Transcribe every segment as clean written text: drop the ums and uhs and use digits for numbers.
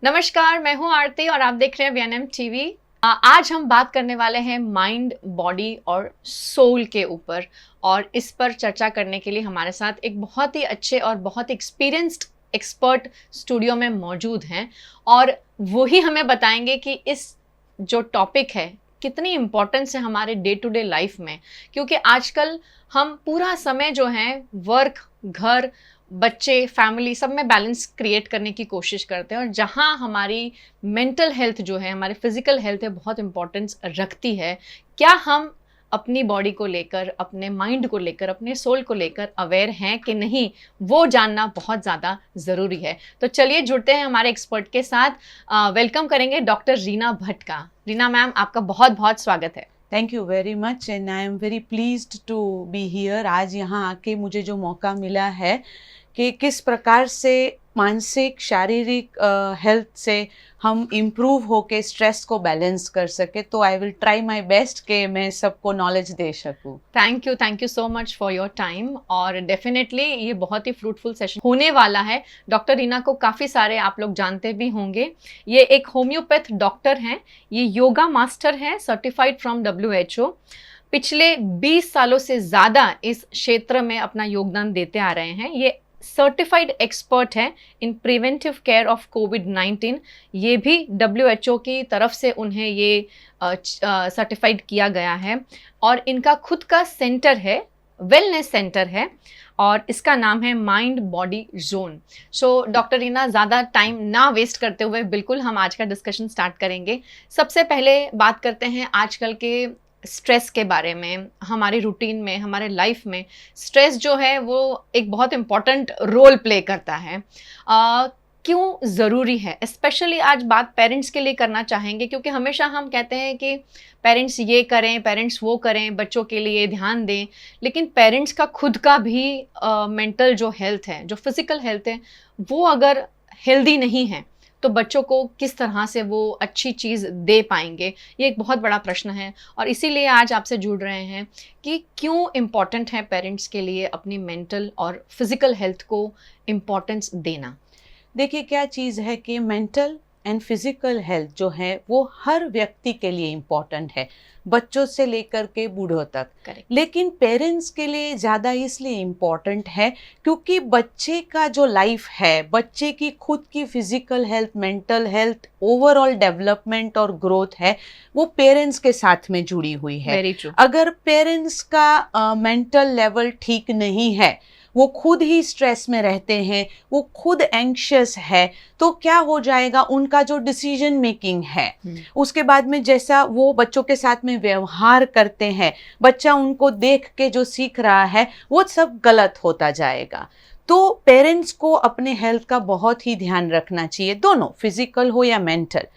नमस्कार, मैं हूं आरती और आप देख रहे हैं वीएनएम टीवी। आज हम बात करने वाले हैं माइंड, बॉडी और सोल के ऊपर, और इस पर चर्चा करने के लिए हमारे साथ एक बहुत ही अच्छे और बहुत एक्सपीरियंस्ड एक्सपर्ट स्टूडियो में मौजूद हैं, और वो ही हमें बताएंगे कि इस जो टॉपिक है कितनी इम्पोर्टेंस है हमारे डे टू डे लाइफ में। क्योंकि आजकल हम पूरा समय जो है वर्क, घर, बच्चे, फैमिली सब में बैलेंस क्रिएट करने की कोशिश करते हैं, और जहाँ हमारी मेंटल हेल्थ जो है, हमारी फिजिकल हेल्थ है, बहुत इंपॉर्टेंस रखती है। क्या हम अपनी बॉडी को लेकर, अपने माइंड को लेकर, अपने सोल को लेकर अवेयर हैं कि नहीं, वो जानना बहुत ज़्यादा ज़रूरी है। तो चलिए जुड़ते हैं हमारे एक्सपर्ट के साथ। वेलकम करेंगे डॉक्टर रीना भट्ट का। रीना मैम, आपका बहुत बहुत स्वागत है। Thank you very much and I am very pleased to be here. आज यहाँ आके मुझे जो मौका मिला है कि किस प्रकार से मानसिक शारीरिक हेल्थ से हम इम्प्रूव होके स्ट्रेस को बैलेंस कर सके, तो I will try my best कि मैं सबको नॉलेज दे सकूं। Thank you so much for your time, और डेफिनेटली ये बहुत ही फ्रूटफुल सेशन होने वाला है। डॉक्टर रीना को काफ़ी सारे आप लोग जानते भी होंगे। ये एक होम्योपैथ डॉक्टर हैं, ये योगा मास्टर हैं, सर्टिफाइड फ्रॉम WHO। पिछले 20 सालों से ज़्यादा इस क्षेत्र में अपना योगदान देते आ रहे हैं। ये सर्टिफाइड एक्सपर्ट है इन प्रिवेंटिव केयर ऑफ कोविड-19। ये भी WHO की तरफ से उन्हें ये सर्टिफाइड किया गया है, और इनका खुद का सेंटर है, वेलनेस सेंटर है, और इसका नाम है mind body zone. So doctor Reena, ज़्यादा टाइम ना वेस्ट करते हुए बिल्कुल हम आज का डिस्कशन स्टार्ट करेंगे। सबसे पहले बात करते हैं आजकल के स्ट्रेस के बारे में। हमारे रूटीन में, हमारे लाइफ में स्ट्रेस जो है वो एक बहुत इम्पॉर्टेंट रोल प्ले करता है। क्यों ज़रूरी है? स्पेशली आज बात पेरेंट्स के लिए करना चाहेंगे, क्योंकि हमेशा हम कहते हैं कि पेरेंट्स ये करें, पेरेंट्स वो करें, बच्चों के लिए ध्यान दें, लेकिन पेरेंट्स का खुद का भी मेंटल जो हेल्थ है, जो फिज़िकल हेल्थ है, वो अगर हेल्दी नहीं है तो बच्चों को किस तरह से वो अच्छी चीज़ दे पाएंगे, ये एक बहुत बड़ा प्रश्न है। और इसीलिए आज आपसे जुड़ रहे हैं कि क्यों इम्पॉर्टेंट है पेरेंट्स के लिए अपनी मेंटल और फिज़िकल हेल्थ को इम्पॉर्टेंस देना। देखिए, क्या चीज़ है कि मेंटल एंड फिजिकल हेल्थ जो है वो हर व्यक्ति के लिए इम्पॉर्टेंट है, बच्चों से लेकर के बूढ़ों तक। Correct. लेकिन पेरेंट्स के लिए ज़्यादा इसलिए इम्पॉर्टेंट है क्योंकि बच्चे का जो लाइफ है, बच्चे की खुद की physical health, mental health, overall development और ग्रोथ है, वो पेरेंट्स के साथ में जुड़ी हुई है। Very true. अगर पेरेंट्स का मेंटल लेवल ठीक नहीं है, वो खुद ही स्ट्रेस में रहते हैं, वो खुद एंग्शियस है, तो क्या हो जाएगा, उनका जो डिसीजन मेकिंग है, उसके बाद में जैसा वो बच्चों के साथ में व्यवहार करते हैं, बच्चा उनको देख के जो सीख रहा है, वो सब गलत होता जाएगा। तो पेरेंट्स को अपने हेल्थ का बहुत ही ध्यान रखना चाहिए, दोनों, फिजिकल हो या मेंटल।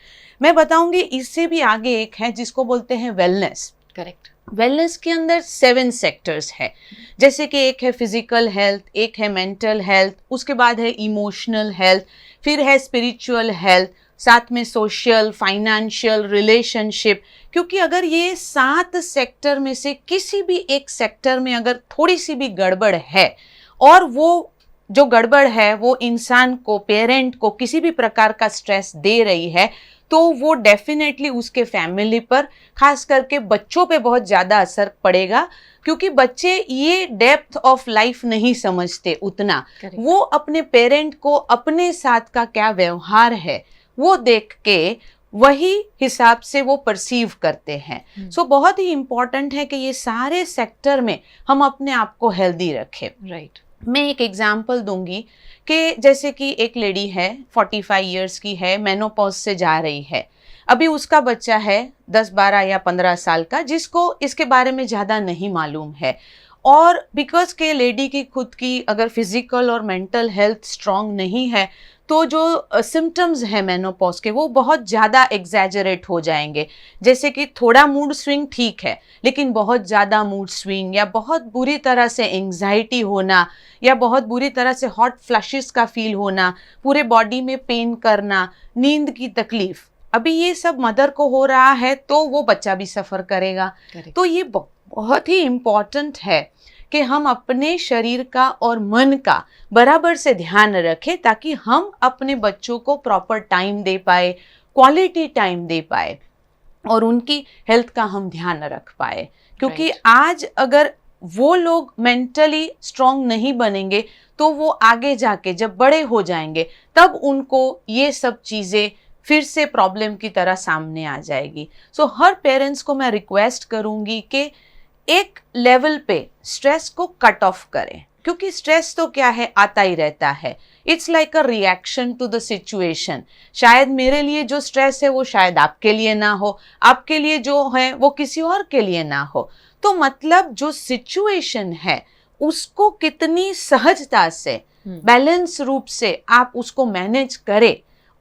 मैं बताऊंगी इससे भी आगे एक है जिसको बोलते हैं वेलनेस। करेक्ट। वेलनेस के अंदर 7 सेक्टर्स है, जैसे कि एक है फिजिकल हेल्थ, एक है मेंटल हेल्थ, उसके बाद है इमोशनल हेल्थ, फिर है स्पिरिचुअल हेल्थ, साथ में सोशल, फाइनेंशियल, रिलेशनशिप। क्योंकि अगर ये 7 सेक्टर में से किसी भी एक सेक्टर में अगर थोड़ी सी भी गड़बड़ है, और वो जो गड़बड़ है वो इंसान को, पेरेंट को किसी भी प्रकार का स्ट्रेस दे रही है, तो वो डेफिनेटली उसके फैमिली पर, खास करके बच्चों पे बहुत ज़्यादा असर पड़ेगा। क्योंकि बच्चे ये डेप्थ ऑफ लाइफ नहीं समझते उतना। वो अपने पेरेंट को अपने साथ का क्या व्यवहार है वो देख के वही हिसाब से वो परसीव करते हैं। सो बहुत ही इम्पॉर्टेंट है कि ये सारे सेक्टर में हम अपने आप को हेल्दी रखें। राइट। मैं एक एग्जाम्पल दूंगी कि जैसे कि एक लेडी है, 45 इयर्स की है, मेनोपॉज से जा रही है, अभी उसका बच्चा है 10, 12 या 15 साल का, जिसको इसके बारे में ज़्यादा नहीं मालूम है। और बिकॉज के लेडी की खुद की अगर फिजिकल और मेंटल हेल्थ स्ट्रांग नहीं है, तो जो सिम्टम्स हैं मेनोपॉज के वो बहुत ज़्यादा एग्जैजरेट हो जाएंगे। जैसे कि थोड़ा मूड स्विंग ठीक है, लेकिन बहुत ज़्यादा मूड स्विंग, या बहुत बुरी तरह से एंग्जाइटी होना, या बहुत बुरी तरह से हॉट फ्लैशेस का फील होना, पूरे बॉडी में पेन करना, नींद की तकलीफ, अभी ये सब मदर को हो रहा है तो वो बच्चा भी सफ़र करेगा। तो ये बहुत ही इम्पॉर्टेंट है कि हम अपने शरीर का और मन का बराबर से ध्यान रखें ताकि हम अपने बच्चों को प्रॉपर टाइम दे पाए, क्वालिटी टाइम दे पाए और उनकी हेल्थ का हम ध्यान रख पाए। क्योंकि आज अगर वो लोग मेंटली स्ट्रांग नहीं बनेंगे तो वो आगे जाके जब बड़े हो जाएंगे तब उनको ये सब चीज़ें फिर से प्रॉब्लम की तरह सामने आ जाएगी। सो हर पेरेंट्स को मैं रिक्वेस्ट करूंगी कि एक लेवल पे स्ट्रेस को कट ऑफ करें, क्योंकि स्ट्रेस तो क्या है, आता ही रहता है। It's like a reaction to the situation. शायद मेरे लिए जो स्ट्रेस है वो शायद आपके लिए ना हो, आपके लिए जो है वो किसी और के लिए ना हो। तो मतलब जो सिचुएशन है उसको कितनी सहजता से, बैलेंस रूप से आप उसको मैनेज करें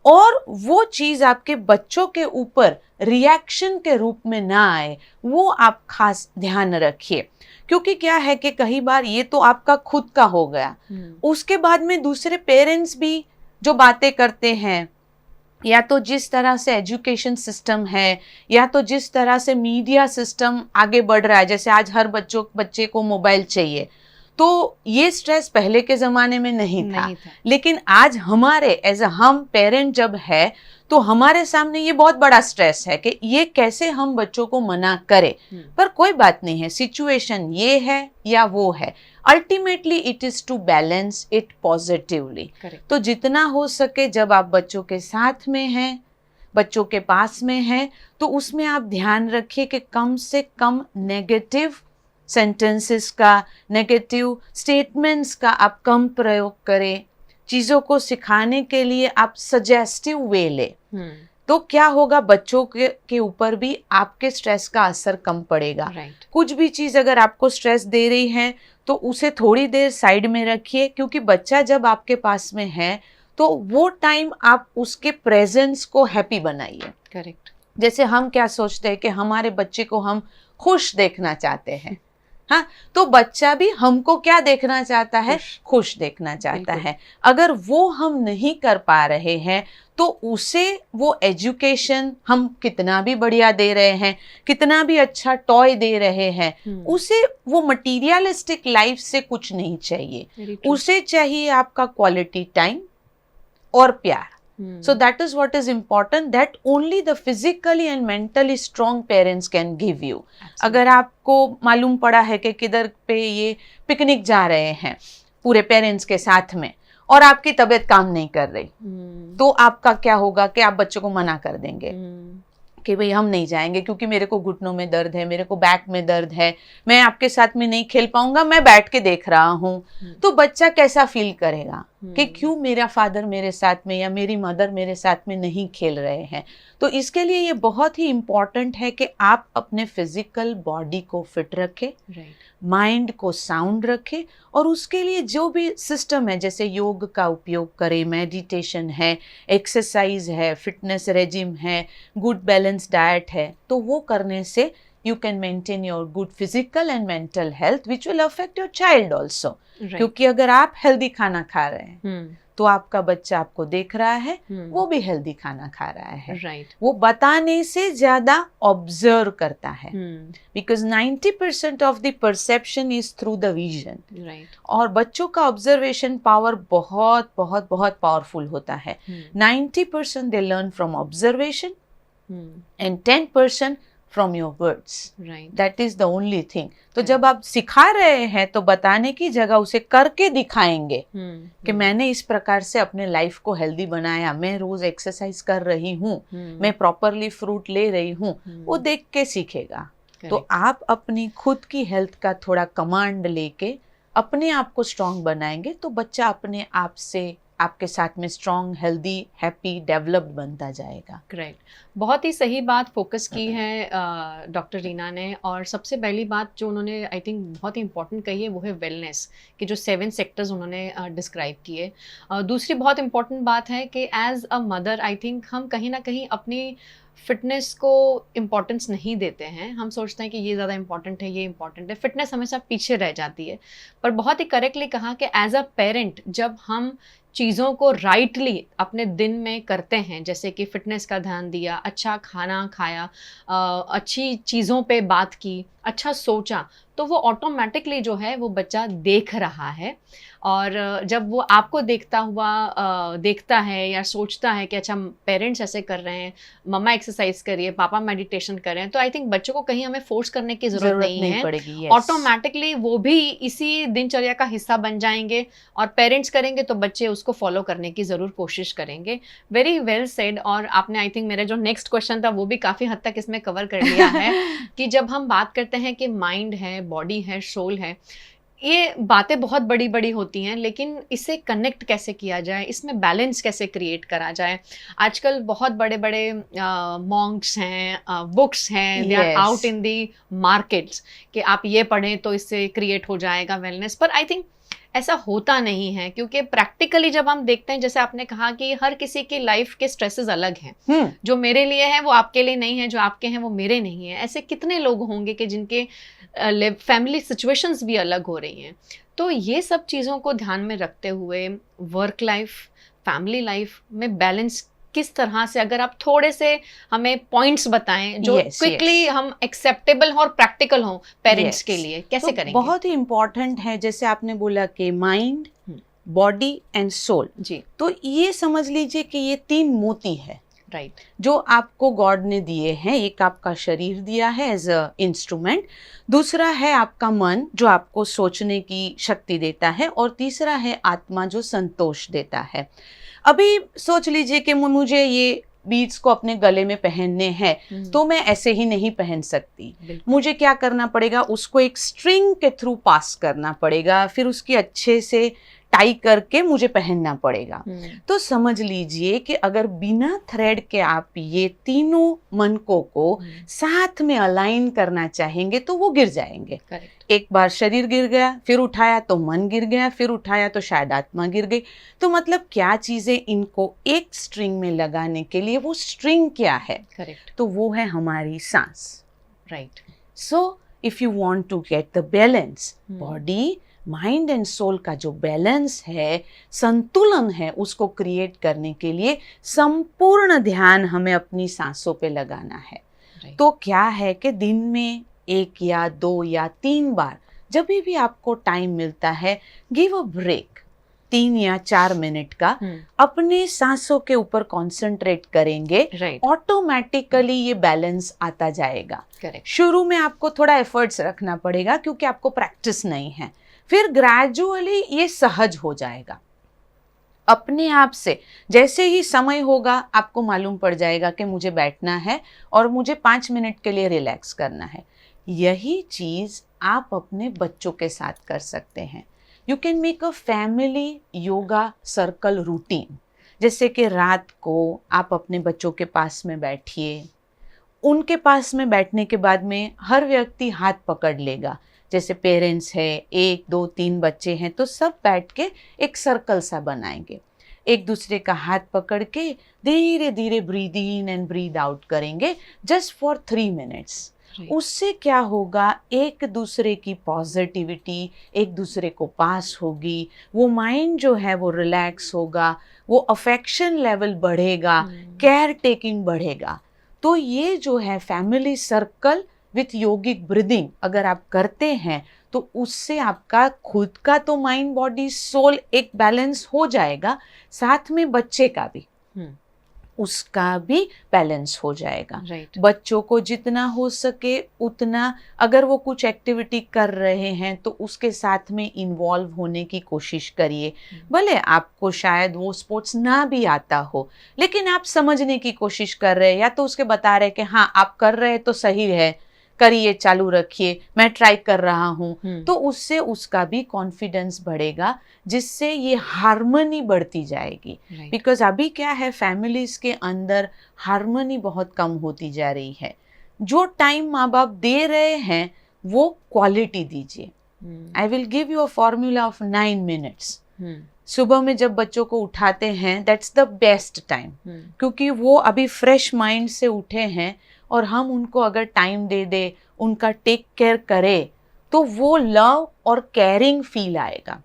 और वो चीज़ आपके बच्चों के ऊपर रिएक्शन के रूप में ना आए, वो आप खास ध्यान रखिए। क्योंकि क्या है कि कई बार ये तो आपका खुद का हो गया, उसके बाद में दूसरे पेरेंट्स भी जो बातें करते हैं, या तो जिस तरह से एजुकेशन सिस्टम है, या तो जिस तरह से मीडिया सिस्टम आगे बढ़ रहा है, जैसे आज हर बच्चे को मोबाइल चाहिए, तो ये स्ट्रेस पहले के ज़माने में नहीं था। लेकिन आज हमारे एज अ हम पेरेंट जब है तो हमारे सामने ये बहुत बड़ा स्ट्रेस है कि ये कैसे हम बच्चों को मना करें। पर कोई बात नहीं है, सिचुएशन ये है या वो है, ultimately it is to balance it positively. तो जितना हो सके जब आप बच्चों के साथ में हैं, बच्चों के पास में हैं, तो उसमें आप ध्यान रखिए कि कम से कम नेगेटिव सेंटेंसेस का, नेगेटिव स्टेटमेंट्स का आप कम प्रयोग करें। चीज़ों को सिखाने के लिए आप सजेस्टिव वे ले, तो क्या होगा, बच्चों के ऊपर भी आपके स्ट्रेस का असर कम पड़ेगा। कुछ भी चीज़ अगर आपको स्ट्रेस दे रही है तो उसे थोड़ी देर साइड में रखिए, क्योंकि बच्चा जब आपके पास में है तो वो टाइम आप उसके प्रेजेंस को हैप्पी बनाइए। करेक्ट। जैसे हम क्या सोचते हैं कि हमारे बच्चे को हम खुश देखना चाहते हैं, हाँ, तो बच्चा भी हमको क्या देखना चाहता है, खुश देखना चाहता है। अगर वो हम नहीं कर पा रहे हैं तो उसे वो एजुकेशन हम कितना भी बढ़िया दे रहे हैं, कितना भी अच्छा टॉय दे रहे हैं, उसे वो मटीरियलिस्टिक लाइफ से कुछ नहीं चाहिए। उसे चाहिए आपका क्वालिटी टाइम और प्यार। So that is what is important, that only the physically and mentally strong parents can give you. अगर आपको मालूम पड़ा है कि किधर पे ये पिकनिक जा रहे हैं पूरे पेरेंट्स के साथ में और आपकी तबीयत काम नहीं कर रही, तो आपका क्या होगा कि आप बच्चों को मना कर देंगे कि भाई हम नहीं जाएंगे क्योंकि मेरे को घुटनों में दर्द है, मेरे को बैक में दर्द है, मैं आपके साथ में नहीं खेल पाऊंगा, मैं बैठ के देख रहा हूँ। तो बच्चा कैसा फील करेगा कि क्यों मेरा फादर मेरे साथ में या मेरी मदर मेरे साथ में नहीं खेल रहे हैं। तो इसके लिए ये बहुत ही इम्पॉर्टेंट है कि आप अपने फिजिकल बॉडी को फिट रखें, माइंड को साउंड रखें, और उसके लिए जो भी सिस्टम है, जैसे योग का उपयोग करें, मेडिटेशन है, एक्सरसाइज है, फिटनेस रेजिम है, गुड बैलेंस डाइट है, तो वो करने से you can maintain your good physical and mental health which will affect your child also. क्योंकि अगर आप हेल्दी खाना खा रहे हैं तो आपका बच्चा आपको देख रहा है, वो भी हेल्दी खाना खा रहा है। वो बताने से ज्यादा ऑब्जर्व करता है, because 90% of the perception is through the vision. और बच्चों का ऑब्जर्वेशन पावर बहुत बहुत बहुत पावरफुल होता है। 90% they learn from observation and 10% from your words. That is the only thing. तो जब आप सिखा रहे हैं तो बताने की जगह उसे करके दिखाएंगे कि मैंने इस प्रकार से अपने लाइफ को हेल्दी बनाया, मैं रोज एक्सरसाइज कर रही हूँ, मैं प्रॉपरली फ्रूट ले रही हूँ, वो देख के सीखेगा। तो आप अपनी खुद की हेल्थ का थोड़ा कमांड लेके अपने आप को स्ट्रांग बनाएंगे तो बच्चा अपने आप से आपके साथ में स्ट्रॉन्ग, हेल्दी, हैप्पी, डेवलप्ड बनता जाएगा। ग्रेट, बहुत ही सही बात फोकस की है डॉक्टर रीना ने। और सबसे पहली बात जो उन्होंने आई थिंक बहुत ही इंपॉर्टेंट कही है वो है वेलनेस के जो 7 सेक्टर्स उन्होंने डिस्क्राइब किए। दूसरी बहुत इंपॉर्टेंट बात है कि as a mother I think हम कहीं ना कहीं अपनी फिटनेस को इम्पॉर्टेंस नहीं देते हैं। हम सोचते हैं कि ये ज़्यादा इम्पॉर्टेंट है, ये इम्पॉर्टेंट है, फिटनेस हमेशा पीछे रह जाती है। पर बहुत ही करेक्टली कहा कि एज अ पेरेंट जब हम चीज़ों को राइटली अपने दिन में करते हैं, जैसे कि फिटनेस का ध्यान दिया, अच्छा खाना खाया, अच्छी चीज़ों पे बात की, अच्छा सोचा, तो वो ऑटोमेटिकली जो है वो बच्चा देख रहा है। और जब वो आपको देखता हुआ देखता है या सोचता है कि अच्छा पेरेंट्स ऐसे कर रहे हैं, मम्मा एक्सरसाइज करिए, पापा मेडिटेशन कर रहे हैं, तो आई थिंक बच्चों को कहीं हमें फोर्स करने की ज़रूरत नहीं है। पड़ेगी, yes. ऑटोमेटिकली वो भी इसी दिनचर्या का हिस्सा बन जाएंगे, और पेरेंट्स करेंगे तो बच्चे उसको फॉलो करने की ज़रूर कोशिश करेंगे। Very well said. और आपने आई थिंक मेरा जो नेक्स्ट क्वेश्चन था वो भी काफ़ी हद तक इसमें कवर कर लिया है कि जब हम बात करते हैं कि माइंड है, बॉडी है, सोल है, ये बातें बहुत बड़ी बड़ी होती हैं, लेकिन इसे कनेक्ट कैसे किया जाए, इसमें बैलेंस कैसे क्रिएट करा जाए। आजकल बहुत बड़े बड़े मॉन्क्स हैं, बुक्स हैं, they are Yes. Out in the markets कि आप ये पढ़ें तो इससे क्रिएट हो जाएगा वेलनेस, पर आई थिंक ऐसा होता नहीं है, क्योंकि प्रैक्टिकली जब हम देखते हैं, जैसे आपने कहा कि हर किसी की लाइफ के स्ट्रेसेस अलग हैं, जो मेरे लिए है वो आपके लिए नहीं है, जो आपके हैं वो मेरे नहीं है। ऐसे कितने लोग होंगे कि जिनके फैमिली सिचुएशंस भी अलग हो रही हैं। तो ये सब चीज़ों को ध्यान में रखते हुए वर्क लाइफ, फैमिली लाइफ में बैलेंस किस तरह से, अगर आप थोड़े से हमें पॉइंट्स बताएं जो Yes, क्विकली yes. हम एक्सेप्टेबल और प्रैक्टिकल हों पेरेंट्स Yes. के लिए, कैसे तो करेंगे? बहुत ही इम्पोर्टेंट है, जैसे आपने बोला कि माइंड, बॉडी एंड सोल, जी, तो ये समझ लीजिए कि ये 3 मोती है राइट। जो आपको गॉड ने दिए हैं। एक आपका शरीर दिया है एज अ इंस्ट्रूमेंट, दूसरा है आपका मन जो आपको सोचने की शक्ति देता है, और तीसरा है आत्मा जो संतोष देता है। अभी सोच लीजिए कि मुझे ये बीड्स को अपने गले में पहनने हैं, तो मैं ऐसे ही नहीं पहन सकती। मुझे क्या करना पड़ेगा, उसको एक स्ट्रिंग के थ्रू पास करना पड़ेगा, फिर उसकी अच्छे से टाई करके मुझे पहनना पड़ेगा। तो समझ लीजिए कि अगर बिना थ्रेड के आप ये तीनों मनकों को साथ में अलाइन करना चाहेंगे तो वो गिर जाएंगे। करेक्ट। एक बार शरीर गिर गया, फिर उठाया तो मन गिर गया, फिर उठाया तो शायद आत्मा गिर गई। तो मतलब क्या चीजें, इनको एक स्ट्रिंग में लगाने के लिए वो स्ट्रिंग क्या है? करेक्ट। तो वो है हमारी सांस। Right. So if you want to get the balance, body, mind and soul का जो बैलेंस है, संतुलन है, उसको क्रिएट करने के लिए संपूर्ण ध्यान हमें अपनी सांसों पे लगाना है। Right. तो क्या है कि दिन में 1 या 2 या 3 बार, जब भी आपको टाइम मिलता है, गिव अ ब्रेक 3 या 4 मिनट का, अपने सांसों के ऊपर कॉन्सेंट्रेट करेंगे, Right. ऑटोमेटिकली ये बैलेंस आता जाएगा। Correct. शुरू में आपको थोड़ा एफर्ट्स रखना पड़ेगा क्योंकि आपको प्रैक्टिस नहीं है, फिर ग्रेजुअली ये सहज हो जाएगा अपने आप से। जैसे ही समय होगा आपको मालूम पड़ जाएगा कि मुझे बैठना है और मुझे 5 मिनट के लिए रिलैक्स करना है। यही चीज आप अपने बच्चों के साथ कर सकते हैं। You can make a family yoga circle routine, जैसे कि रात को आप अपने बच्चों के पास में बैठिए, उनके पास में बैठने के बाद में हर व्यक्ति हाथ पकड़ लेगा, जैसे पेरेंट्स है, 1 2 3 बच्चे हैं, तो सब बैठ के एक सर्कल सा बनाएंगे, एक दूसरे का हाथ पकड़ के धीरे धीरे breathe in and breathe out करेंगे जस्ट फॉर 3 मिनट्स। उससे क्या होगा, एक दूसरे की पॉजिटिविटी एक दूसरे को पास होगी, वो माइंड जो है वो रिलैक्स होगा, वो अफेक्शन लेवल बढ़ेगा, केयर टेकिंग बढ़ेगा। तो ये जो है family circle with yogic breathing अगर आप करते हैं तो उससे आपका खुद का तो माइंड बॉडी सोल एक बैलेंस हो जाएगा, साथ में बच्चे का भी उसका भी बैलेंस हो जाएगा। Right. बच्चों को जितना हो सके उतना, अगर वो कुछ एक्टिविटी कर रहे हैं तो उसके साथ में इन्वॉल्व होने की कोशिश करिए। भले आपको शायद वो स्पोर्ट्स ना भी आता हो, लेकिन आप समझने की कोशिश कर रहे हैं, या तो उसके बता रहे कि हाँ आप कर रहे हैं तो सही है, करिए, चालू रखिए, मैं ट्राई कर रहा हूँ, तो उससे उसका भी कॉन्फिडेंस बढ़ेगा, जिससे ये हार्मनी बढ़ती जाएगी। बिकॉज अभी क्या है, फैमिलीज के अंदर हार्मनी बहुत कम होती जा रही है। जो टाइम माँ बाप दे रहे हैं वो क्वालिटी दीजिए। I will give you a formula of 9 minutes. सुबह में जब बच्चों को उठाते हैं, दैट्स द बेस्ट टाइम, क्योंकि वो अभी फ्रेश माइंड से उठे हैं, और हम उनको अगर टाइम दे दे, उनका टेक केयर करे, तो वो लव और केयरिंग फील आएगा।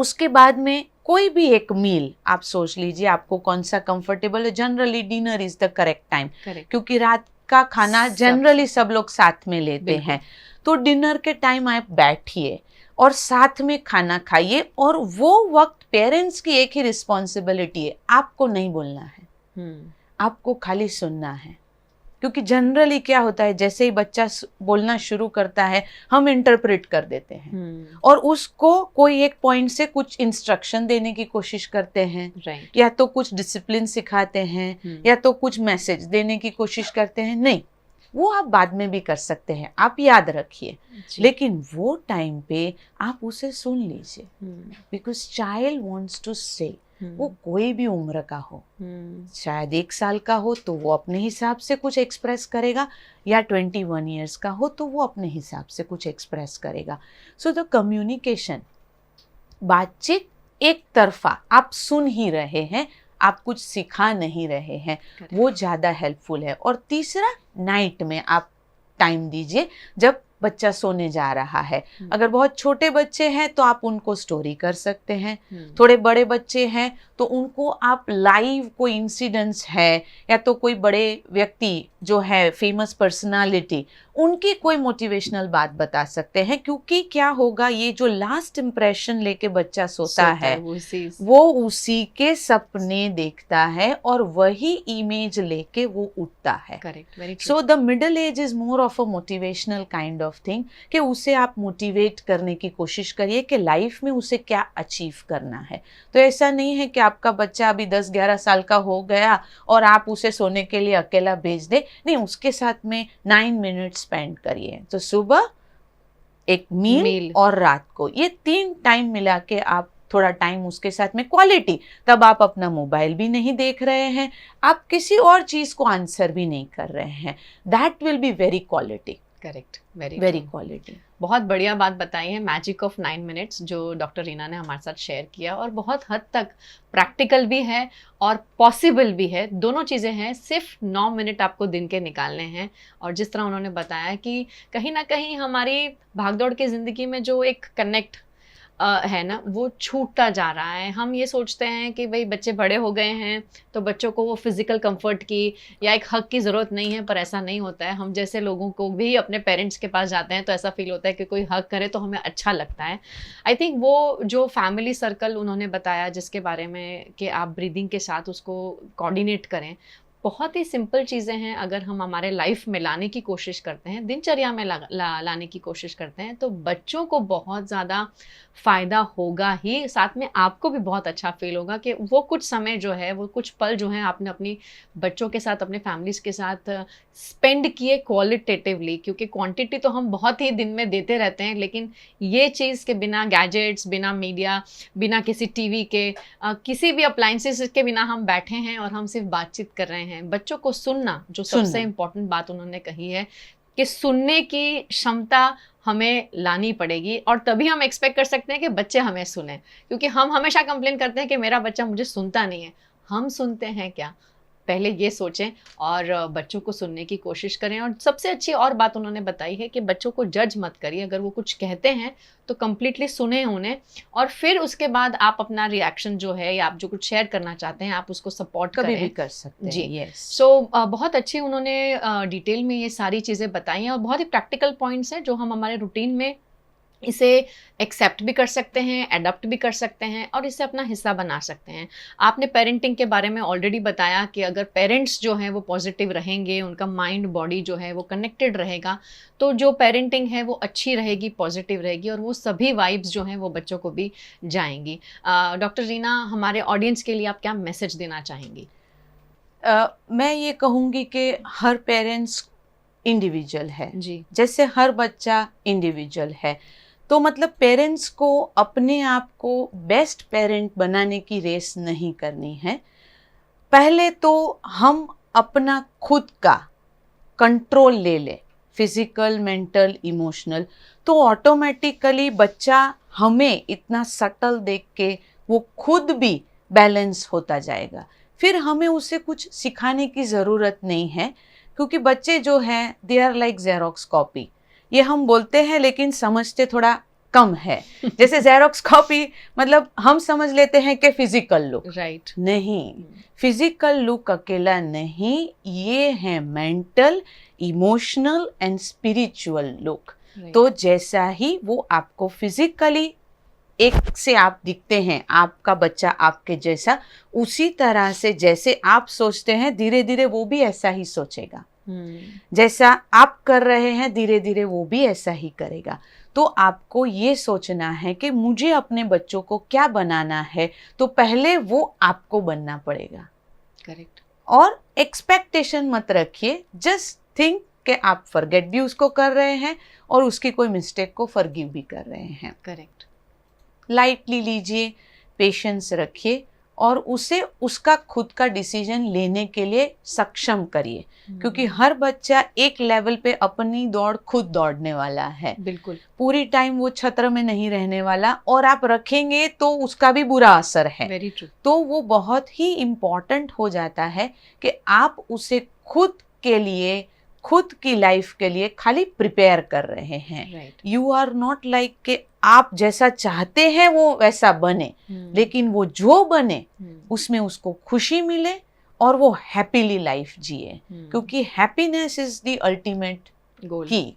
उसके बाद में कोई भी एक मील आप सोच लीजिए आपको कौन सा कंफर्टेबल है। Generally dinner is the correct time, क्योंकि रात का खाना जनरली सब लोग साथ में लेते हैं। तो डिनर के टाइम आप बैठिए और साथ में खाना खाइए, और वो वक्त पेरेंट्स की एक ही रिस्पॉन्सिबिलिटी है, आपको नहीं बोलना है, आपको खाली सुनना है। क्योंकि जनरली क्या होता है, जैसे ही बच्चा बोलना शुरू करता है हम इंटरप्रेट कर देते हैं और उसको कोई एक पॉइंट से कुछ इंस्ट्रक्शन देने की कोशिश करते हैं, या तो कुछ डिसिप्लिन सिखाते हैं, या तो कुछ मैसेज देने की कोशिश करते हैं। नहीं, वो आप बाद में भी कर सकते हैं, आप याद रखिए, लेकिन वो टाइम पे आप उसे सुन लीजिए, बिकॉज चाइल्ड वांट्स टू से, वो कोई भी उम्र का हो, शायद 1 साल का हो तो वो अपने हिसाब से कुछ एक्सप्रेस करेगा, या 21 ईयर्स का हो तो वो अपने हिसाब से कुछ एक्सप्रेस करेगा। सो द कम्युनिकेशन, बातचीत एक तरफा, आप सुन ही रहे हैं, आप कुछ सिखा नहीं रहे हैं, वो ज़्यादा हेल्पफुल है। और तीसरा, नाइट में आप टाइम दीजिए जब बच्चा सोने जा रहा है। अगर बहुत छोटे बच्चे हैं तो आप उनको स्टोरी कर सकते हैं, थोड़े बड़े बच्चे हैं तो उनको आप लाइव कोई इंसिडेंट्स है, या तो कोई बड़े व्यक्ति जो है फेमस पर्सनालिटी, उनकी कोई मोटिवेशनल बात बता सकते हैं। क्योंकि क्या होगा, ये जो लास्ट इम्प्रेशन लेके बच्चा सोता है वो उसी के सपने देखता है और वही इमेज लेके वो उठता है। So the middle age is more of a motivational kind of thing, कि उसे आप मोटिवेट करने की कोशिश करिए कि लाइफ में उसे क्या अचीव करना है। तो ऐसा नहीं है कि आपका बच्चा अभी 10-11 साल का हो गया और आप उसे सोने के लिए अकेला भेज दे, नहीं, उसके साथ में 9 मिनट स्पेंड करिए। तो सुबह एक मील और रात को, ये 3 टाइम मिला के आप थोड़ा टाइम उसके साथ में क्वालिटी, तब आप अपना मोबाइल भी नहीं देख रहे हैं, आप किसी और चीज को आंसर भी नहीं कर रहे हैं, that will be very quality. Correct, very quality. बहुत बढ़िया बात बताई है, मैजिक ऑफ 9 मिनट्स, जो डॉक्टर रीना ने हमारे साथ शेयर किया, और बहुत हद तक प्रैक्टिकल भी है और पॉसिबल भी है, दोनों चीज़ें हैं। सिर्फ 9 मिनट आपको दिन के निकालने हैं, और जिस तरह उन्होंने बताया कि कहीं ना कहीं हमारी भागदौड़ की ज़िंदगी में जो एक कनेक्ट है ना, वो छूटता जा रहा है। हम ये सोचते हैं कि भाई बच्चे बड़े हो गए हैं तो बच्चों को वो फिजिकल कंफर्ट की या एक हक की ज़रूरत नहीं है, पर ऐसा नहीं होता है। हम जैसे लोगों को भी अपने पेरेंट्स के पास जाते हैं तो ऐसा फील होता है कि कोई हक करे तो हमें अच्छा लगता है। आई थिंक वो जो फैमिली सर्कल उन्होंने बताया जिसके बारे में कि आप ब्रीदिंग के साथ उसको कोऑर्डिनेट करें, बहुत ही सिंपल चीज़ें हैं। अगर हम हमारे लाइफ में लाने की कोशिश करते हैं, दिनचर्या में लाने की कोशिश करते हैं, तो बच्चों को बहुत ज़्यादा फ़ायदा होगा ही, साथ में आपको भी बहुत अच्छा फील होगा कि वो कुछ समय जो है, वो कुछ पल जो है आपने अपनी बच्चों के साथ, अपने फैमिलीज़ के साथ स्पेंड किए क्वालिटेटिवली। क्योंकि क्वांटिटी तो हम बहुत ही दिन में देते रहते हैं, लेकिन ये चीज़ के बिना गैजेट्स, बिना मीडिया, बिना किसी टीवी के, किसी भी अप्लाइंसेस के बिना हम बैठे हैं और हम सिर्फ बातचीत कर रहे हैं। बच्चों को सुनना, जो सबसे इम्पोर्टेंट बात उन्होंने कही है कि सुनने की क्षमता हमें लानी पड़ेगी, और तभी हम एक्सपेक्ट कर सकते हैं कि बच्चे हमें सुने। क्योंकि हम हमेशा कंप्लेन करते हैं कि मेरा बच्चा मुझे सुनता नहीं है। हम सुनते हैं क्या? पहले ये सोचें और बच्चों को सुनने की कोशिश करें। और सबसे अच्छी और बात उन्होंने बताई है कि बच्चों को जज मत करिए। अगर वो कुछ कहते हैं तो कम्प्लीटली सुने उन्हें, और फिर उसके बाद आप अपना रिएक्शन जो है या आप जो कुछ शेयर करना चाहते हैं आप उसको सपोर्ट कभी करें। भी कर सकते हैं। जी, यस। सो बहुत अच्छी उन्होंने डिटेल में ये सारी चीज़ें बताई हैं, और बहुत ही प्रैक्टिकल पॉइंट्स हैं जो हम हमारे रूटीन में इसे एक्सेप्ट भी कर सकते हैं, अडॉप्ट भी कर सकते हैं, और इसे अपना हिस्सा बना सकते हैं। आपने पेरेंटिंग के बारे में ऑलरेडी बताया कि अगर पेरेंट्स जो हैं वो पॉजिटिव रहेंगे, उनका माइंड बॉडी जो है वो कनेक्टेड रहेगा, तो जो पेरेंटिंग है वो अच्छी रहेगी, पॉजिटिव रहेगी, और वो सभी वाइब्स जो हैं वो बच्चों को भी जाएंगी। डॉक्टर रीना, हमारे ऑडियंस के लिए आप क्या मैसेज देना चाहेंगी? मैं ये कहूँगी कि हर पेरेंट्स इंडिविजुअल है जी, जैसे हर बच्चा इंडिविजुअल है। तो मतलब पेरेंट्स को अपने आप को बेस्ट पेरेंट बनाने की रेस नहीं करनी है। पहले तो हम अपना खुद का कंट्रोल ले ले, फिजिकल, मेंटल, इमोशनल, तो ऑटोमेटिकली बच्चा हमें इतना सटल देख के वो खुद भी बैलेंस होता जाएगा। फिर हमें उसे कुछ सिखाने की ज़रूरत नहीं है, क्योंकि बच्चे जो हैं they are like Xerox copy. ये हम बोलते हैं लेकिन समझते थोड़ा कम है। जैसे जेरोक्स कॉपी मतलब हम समझ लेते हैं कि फिजिकल लुक, राइट, नहीं, फिजिकल लुक अकेला नहीं, ये है mental, emotional and spiritual look. तो जैसा ही वो आपको फिजिकली एक से आप दिखते हैं, आपका बच्चा आपके जैसा, उसी तरह से जैसे आप सोचते हैं धीरे धीरे वो भी ऐसा ही सोचेगा। जैसा आप कर रहे हैं धीरे धीरे वो भी ऐसा ही करेगा। तो आपको ये सोचना है कि मुझे अपने बच्चों को क्या बनाना है, तो पहले वो आपको बनना पड़ेगा। करेक्ट। और एक्सपेक्टेशन मत रखिए, जस्ट थिंक कि आप फॉरगेट भी उसको कर रहे हैं और उसकी कोई मिस्टेक को फॉरगिव भी कर रहे हैं। करेक्ट। लाइटली लीजिए, पेशेंस रखिए और उसे उसका खुद का डिसीजन लेने के लिए सक्षम करिए, क्योंकि हर बच्चा एक लेवल पे अपनी दौड़ खुद दौड़ने वाला है। बिल्कुल। पूरी टाइम वो छत्र में नहीं रहने वाला, और आप रखेंगे तो उसका भी बुरा असर है। Very true. तो वो बहुत ही इम्पॉर्टेंट हो जाता है कि आप उसे खुद के लिए, खुद की लाइफ के लिए खाली प्रिपेयर कर रहे हैं। Right. You are not like कि आप जैसा चाहते हैं वो वैसा बने, लेकिन वो जो बने उसमें उसको खुशी मिले और वो हैप्पीली लाइफ जिए, क्योंकि happiness is the ultimate goal key.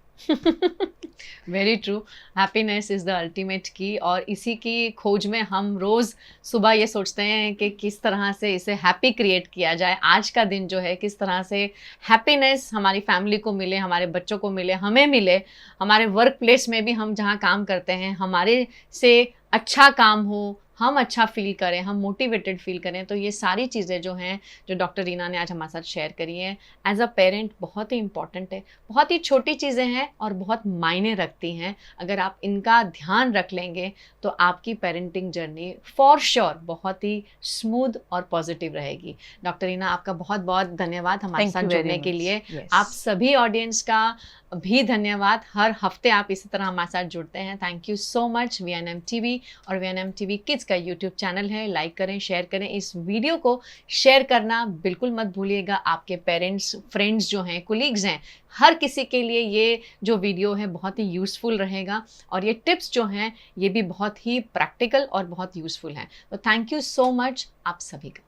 Very true, happiness is the ultimate key. और इसी की खोज में हम रोज़ सुबह ये सोचते हैं कि किस तरह से इसे हैप्पी क्रिएट किया जाए। आज का दिन जो है किस तरह से हैप्पीनेस हमारी फैमिली को मिले, हमारे बच्चों को मिले, हमें मिले, हमारे वर्क प्लेस में भी हम जहाँ काम करते हैं हमारे से अच्छा काम हो, हम अच्छा फील करें, हम मोटिवेटेड फील करें। तो ये सारी चीज़ें जो हैं, जो डॉक्टर रीना ने आज हमारे साथ शेयर करी हैं, एज अ पेरेंट बहुत ही इंपॉर्टेंट है। बहुत ही छोटी चीज़ें हैं और बहुत मायने रखती हैं। अगर आप इनका ध्यान रख लेंगे तो आपकी पेरेंटिंग जर्नी फॉर श्योर बहुत ही स्मूथ और पॉजिटिव रहेगी। डॉक्टर रीना, आपका बहुत बहुत धन्यवाद हमारे Thank साथ you very जुड़ने के much. लिए। Yes. आप सभी ऑडियंस का भी धन्यवाद। हर हफ्ते आप इसी तरह हमारे साथ जुड़ते हैं। Thank you so much. VNM TV और VNM TV किड्स का यूट्यूब चैनल है, लाइक करें, शेयर करें। इस वीडियो को शेयर करना बिल्कुल मत भूलिएगा। आपके पेरेंट्स, फ्रेंड्स जो हैं, कोलीग्स हैं, हर किसी के लिए ये जो वीडियो है बहुत ही यूज़फुल रहेगा। और ये टिप्स जो हैं ये भी बहुत ही प्रैक्टिकल और बहुत यूज़फुल हैं। तो थैंक यू सो मच आप सभी का।